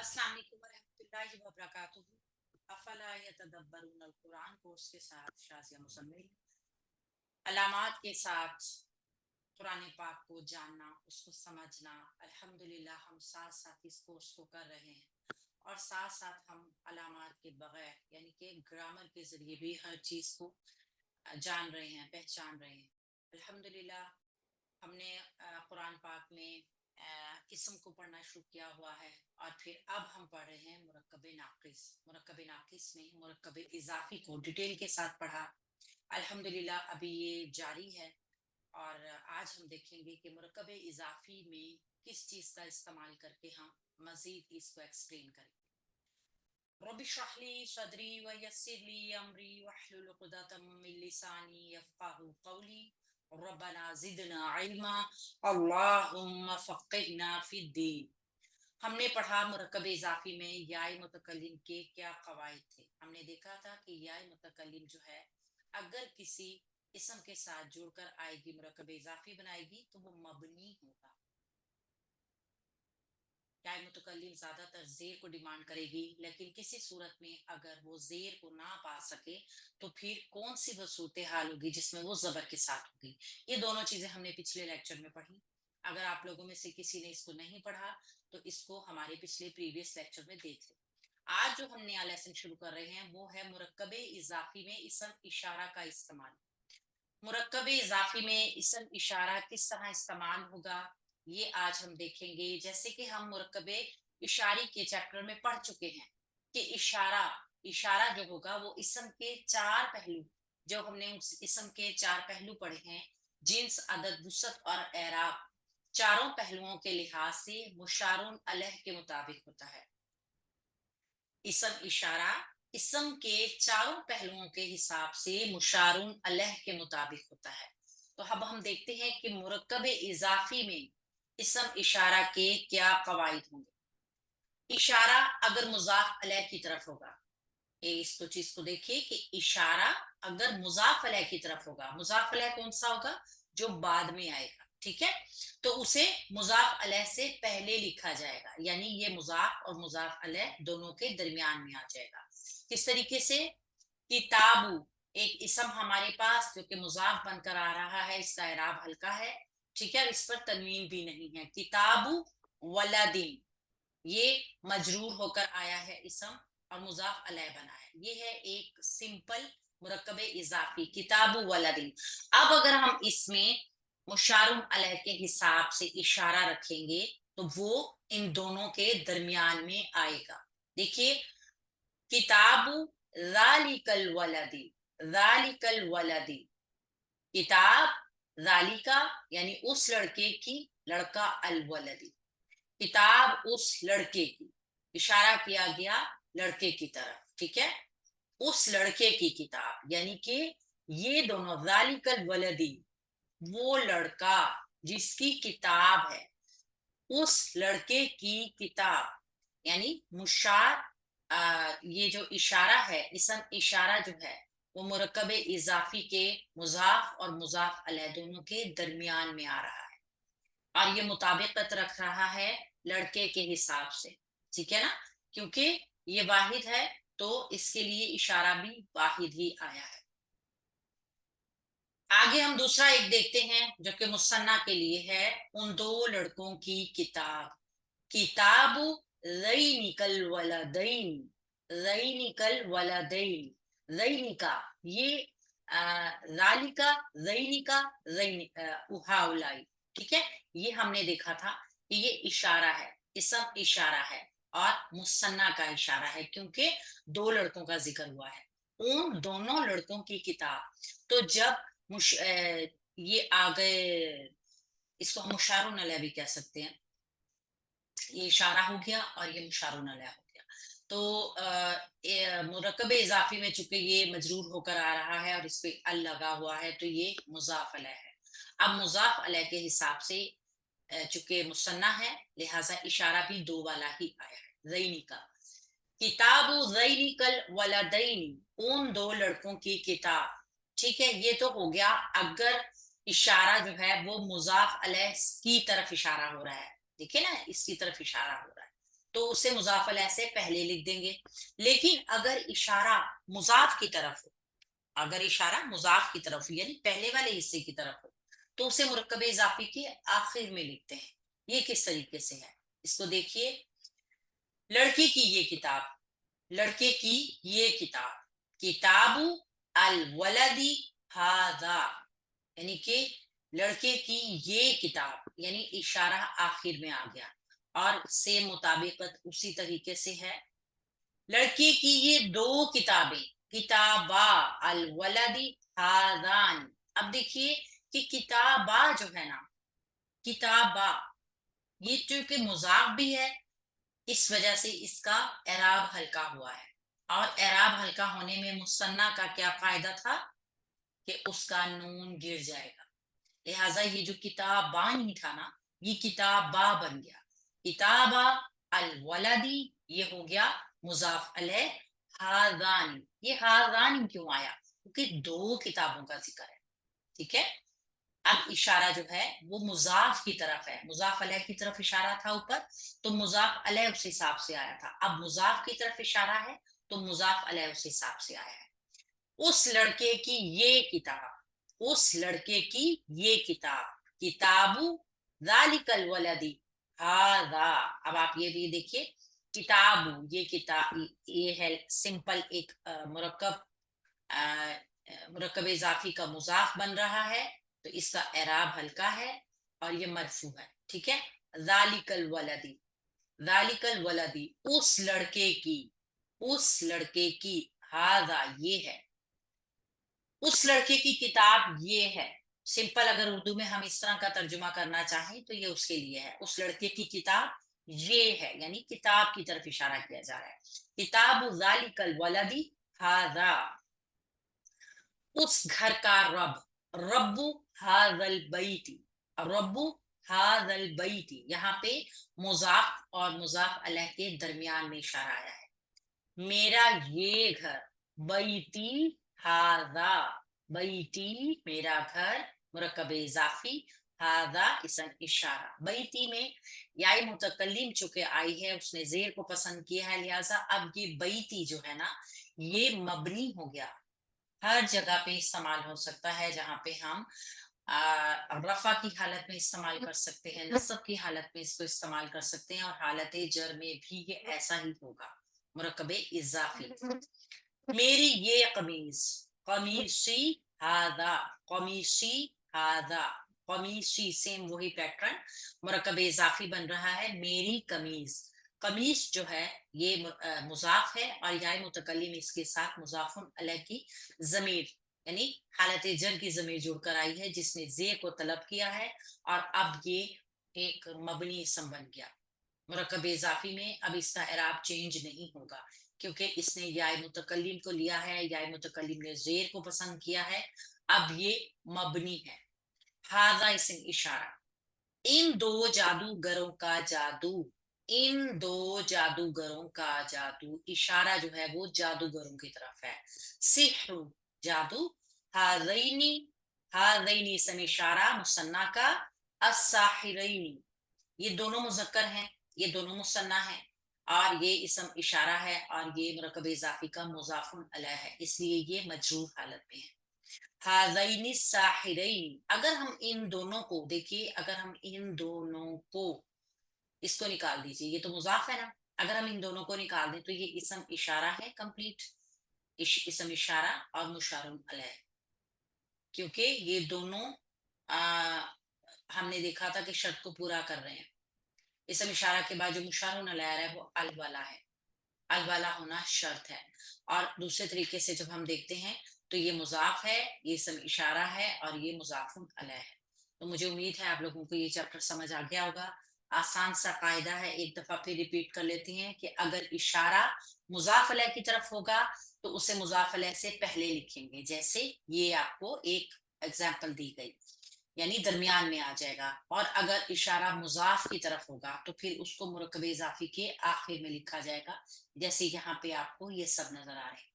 अस्सलाम वालेकुम वरहमतुल्लाहि वबरकातुहू। अफला यतदब्बरून कुरान कोर्स के साथ शाज़िया मुसम्मिल अलामात के साथ कुरान पाक को जानना, उसको समझना। अल्हम्दुलिल्लाह हम साथ साथ इस कोर्स को कर रहे हैं और साथ साथ हम अलामात के बगैर यानी कि ग्रामर के ज़रिए भी हर चीज़ को जान रहे हैं, पहचान रहे हैं। अल्हम्दुलिल्लाह हमने कुरान पाक में इसम को पढ़ना शुरू किया हुआ है और फिर अब हम पढ़ रहे हैं मुरक्कब नाकिस में मुरक्कब इजाफी को डिटेल के साथ पढ़ा। अल्हम्दुलिल्लाह अभी ये जारी है और आज हम देखेंगे कि मुरक्कब इजाफी में किस चीज़ का इस्तेमाल करके हम मजीद इसको एक्सप्लेन करें। रब्बि इश्रह ली सदरी व यस्सिर ली अमरी वहलुल उक़दतम मिन लिसानी यफ़क़हू क़ौली रब्बना ज़िदना इल्मा अल्लाहुम्मा फ़क़्हिना फ़िद्दीन। हमने पढ़ा मुरक्कब इजाफी में याय मुतकल्लिम के क्या कवायद थे। हमने देखा था कि याय मुतकल्लिम जो है अगर किसी इसम के साथ जुड़कर आएगी, मुरक्कब इजाफी बनाएगी तो वो मबनी होगा। याय मुतकल्लिम ज्यादातर जेर को डिमांड करेगी, लेकिन किसी सूरत में अगर वो जेर को ना पा सके तो फिर कौन सी वो सूरत हाल होगी जिसमें वो जबर के साथ होगी। ये दोनों चीजें हमने पिछले लेक्चर में पढ़ी। अगर आप लोगों में से किसी ने इसको नहीं पढ़ा तो इसको हमारे पिछले प्रीवियस लेक्चर में देख ले। आज जो हम नया लेसन शुरू कर रहे हैं वो है मुरक्कब इजाफी में इसम इशारा का इस्तेमाल। मुरक्कब इजाफी में इसम इशारा किस तरह इस्तेमाल होगा ये आज हम देखेंगे। जैसे कि हम मुरक्कब इशारी के चैप्टर में पढ़ चुके हैं कि इशारा इशारा जो होगा वो इसम के चार पहलू, जो हमने उस इसम के चार पहलू पढ़े हैं, जिन्स, अदद, वुसअत और एराब, चारों पहलुओं के लिहाज से मुशारुन अलैह के मुताबिक होता है। इसम इशारा इसम के चारों पहलुओं के हिसाब से मुशारुन अलैह के मुताबिक होता है। तो अब हम देखते हैं कि मुरक्कब इजाफी में इसम इशारा के क्या कवायद होंगे। इशारा अगर मुजाफ अलैह की तरफ होगा, इस तो चीज को देखिए कि इशारा अगर मुजाफ अलैह की तरफ होगा, मुजाफ अलैह कौन सा होगा जो बाद में आएगा, ठीक है, तो उसे मुजाफ अलैह से पहले लिखा जाएगा, यानी ये मुजाफ और मुजाफ अलैह दोनों के दरमियान में आ जाएगा। किस तरीके से? किताबू एक इसम हमारे पास जो कि मुजाफ बनकर आ रहा है, इसका इराब हल्का है, ठीक है, इस पर तनवीन भी नहीं है। किताबू वलदिन ये मजरूर होकर आया है इसम और मुजाफ अलैह बना है। ये है एक सिंपल मुरक्कब इजाफी किताबु वलदिन। अब अगर हम इसमें मुशारुम अलैह के हिसाब से इशारा रखेंगे तो वो इन दोनों के दरमियान में आएगा। देखिए, किताबु ज़ालिकल वलदी, ज़ालिकल वलदी, किताब ज़ालिका यानी उस लड़के की, लड़का अल वलदी, किताब उस लड़के की, इशारा किया गया लड़के की तरफ, ठीक है, उस लड़के की किताब, यानी कि ये दोनों जालिकल वलदी वो लड़का जिसकी किताब है, उस लड़के की किताब, यानी मुशार ये जो इशारा है, इसम इशारा जो है वो मुरक्कब इजाफी के मुजाफ और मुजाफ अलैह दोनों के दरमियान में आ रहा है और ये मुताबिकत रख रहा है लड़के के हिसाब से, ठीक है ना, क्योंकि ये वाहिद है तो इसके लिए इशारा भी वाहिद ही आया है। आगे हम दूसरा एक देखते हैं जो कि मुसन्ना के लिए है, उन दो लड़कों की किताब, किताबु ज़ैनिकल वलदैन, ज़ैनिकल वलदैन, ज़ैनिका ये ज़ालिका, ज़ैनिका, उहाउलाई, ठीक है, ये हमने देखा था कि ये इशारा है, इसम इशारा है और मुसन्ना का इशारा है क्योंकि दो लड़कों का जिक्र हुआ है, उन दोनों लड़कों की किताब। तो जब ये आ गए, इसको हम मुशारुन अलैह भी कह सकते हैं, ये इशारा हो गया और ये मुशारुन अलैह हो गया। तो मुरक्कब इजाफी में चूंकि ये मजरूर होकर आ रहा है और इस पे अल लगा हुआ है तो ये मुजाफ अलैह है। अब मुजाफ अलैह के हिसाब से चूंकि मुसन्ना है लिहाजा इशारा भी दो वाला ही आया है, ज़ैनी का, किताबु ज़ैनिकल वलदैनी उन दो लड़कों की किताब, ठीक है, ये तो हो गया अगर इशारा जो है वो मुजाफ अलैह की तरफ इशारा हो रहा है, देखिए ना, इसकी तरफ इशारा हो रहा है। تو اسے مضاف علیہ سے پہلے لکھ دیں گے. لیکن اگر اشارہ مضاف کی طرف ہو، اگر اشارہ مضاف کی طرف ہو یعنی پہلے والے حصے کی طرف ہو، تو اسے مرکب اضافی کے آخر میں لکھتے ہیں. یہ کس طریقے سے ہے اس کو دیکھیے. لڑکی کی یہ کتاب، لڑکے کی یہ کتاب، کتاب الولدی ہاذا، یعنی کہ لڑکے کی یہ کتاب، یعنی اشارہ آخر میں آ گیا. اور سے مطابقت اسی طریقے سے ہے. لڑکے کی یہ دو کتابیں، کتابا الولدی ہاذان. اب دیکھیے کہ کتابا جو ہے نا، کتابا یہ چونکہ مضاف بھی ہے، اس وجہ سے اس کا اعراب ہلکا ہوا ہے. اور اعراب ہلکا ہونے میں مثنیٰ کا کیا فائدہ تھا کہ اس کا نون گر جائے گا. لہٰذا یہ جو کتابان ہی تھا نا، یہ کتابا بن گیا. کتابا الولدی یہ ہو گیا مضاف علیہ ہاذان. یہ ہاذان کیوں آیا؟ کیونکہ دو کتابوں کا ذکر ہے. ٹھیک ہے. اب اشارہ جو ہے وہ مضاف کی طرف ہے، مضاف علیہ کی طرف اشارہ تھا اوپر، تو مضاف علیہ اس حساب سے آیا تھا. اب مضاف کی طرف اشارہ ہے تو مضاف علیہ اس حساب سے آیا ہے. اس لڑکے کی یہ کتاب، اس لڑکے کی یہ کتاب، کتاب ذالک الولدی ہاذا. اب آپ یہ بھی دیکھیے، کتاب یہ کتاب، یہ ہے سمپل ایک مرکب اضافی کا مضاف بن رہا ہے، تو اس کا اعراب ہلکا ہے اور یہ مرفوع ہے. ٹھیک ہے. ذالک الولدی، ذالک الولدی اس لڑکے کی، اس لڑکے کی، ہاذا یہ ہے، اس لڑکے کی کتاب یہ ہے. سمپل اگر اردو میں ہم اس طرح کا ترجمہ کرنا چاہیں تو یہ اس کے لیے ہے، اس لڑکے کی کتاب یہ ہے، یعنی کتاب کی طرف اشارہ کیا جا رہا ہے. کتاب ذالک الولدی ہاذا، اس گھر کا رب، رب ھذا البیت، رب ھذا البیت، یہاں پہ مضاف اور مضاف علیہ کے درمیان میں اشارہ آیا ہے. میرا یہ گھر، بیتی ھذا، بیتی میرا گھر، مرکب اضافی، ھذا اسم اشارہ. بیتی میں یا متکلم چونکہ آئی ہے اس نے زیر کو پسند کیا ہے، لہٰذا اب یہ بیتی جو ہے نا یہ مبنی ہو گیا. ہر جگہ پہ استعمال ہو سکتا ہے، جہاں پہ ہم رفع کی حالت میں استعمال کر سکتے ہیں، نصب کی حالت میں اس کو استعمال کر سکتے ہیں، اور حالت جر میں بھی یہ ایسا ہی ہوگا، مرکب اضافی. میری یہ قمیض، قمیصی ہاذا، قمیصی ہاذا، قمیصی سیم وہی پیٹرن، مرکب اضافی بن رہا ہے. میری قمیض، قمیص جو ہے یہ مضاف ہے اور یا متکلم اس کے ساتھ مضاف علیہ کی ضمیر یعنی حالت جر کی ضمیر جڑ کر آئی ہے، جس نے زیر کو طلب کیا ہے، اور اب یہ ایک مبنی اسم بن گیا. مرکب اضافی میں اب اس کا اعراب چینج نہیں ہوگا، کیونکہ اس نے یا متکلم کو لیا ہے، یا متکلم نے زیر کو پسند کیا ہے، اب یہ مبنی ہے. ہاذا اسم اشارہ. ان دو جادوگروں کا جادو، ان دو جادوگروں کا جادو، اشارہ جو ہے وہ جادوگروں کی طرف ہے. سحر جادو، ہاذینی، ہاذینی اسم اشارہ مثنیٰ کا، الساحرین یہ دونوں مذکر ہیں، یہ دونوں مثنیٰ ہیں، اور یہ اسم اشارہ ہے اور یہ مرکب اضافی کا مضاف علیہ ہے، اس لیے یہ مجرور حالت میں ہے. ہاذین الساحرین، اگر ہم ان دونوں کو دیکھیے، اگر ہم ان دونوں کو اس کو نکال دیجیے، یہ تو مضاف ہے نا، اگر ہم ان دونوں کو نکال دیں تو یہ اسم اشارہ ہے کمپلیٹ، اسم اشارہ اور مشار علیہ، کیونکہ یہ دونوں ہم نے دیکھا تھا کہ شرط کو پورا کر رہے ہیں. اسم اشارہ کے بعد جو مشار علیہ ہے وہ الوالا ہے، الوالا ہونا شرط ہے. اور دوسرے طریقے سے جب ہم دیکھتے ہیں تو یہ مضاف ہے، یہ اسم اشارہ ہے اور یہ مضاف علیہ ہے. تو مجھے امید ہے آپ لوگوں کو یہ چیپٹر سمجھ آ گیا ہوگا. آسان سا قاعدہ ہے، ایک دفعہ پھر ریپیٹ کر لیتے ہیں کہ اگر اشارہ مضاف علیہ کی طرف ہوگا تو اسے مضاف علیہ سے پہلے لکھیں گے، جیسے یہ آپ کو ایک ایگزامپل دی گئی، یعنی درمیان میں آ جائے گا. اور اگر اشارہ مضاف کی طرف ہوگا تو پھر اس کو مرکب اضافی کے آخر میں لکھا جائے گا، جیسے یہاں پہ آپ کو یہ سب نظر آ رہے ہیں.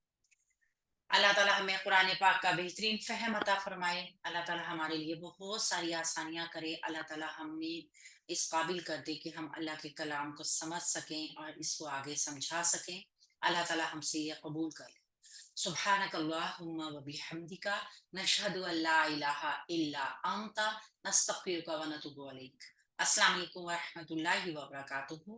अल्लाह ताला हमें कुरान पाक का बेहतरीन फ़हम अता फ़रमाए। अल्लाह ताला हमारे लिए बहुत सारी आसानियाँ करे। अल्लाह ताला हमें इस काबिल कर दे कि हम अल्लाह के कलाम को समझ सकें और इसको आगे समझा सकें। अल्लाह ताला हमसे ये कबूल कर ले। सुब्हानक अल्लाहुम्मा व बिहम्दिका नशहदु अन ला इलाहा इल्ला अंता नस्तगफिरुका व नतूबु अलैक। अस्सलाम वालेकुम व रहमतुल्लाहि व बरकातुहू।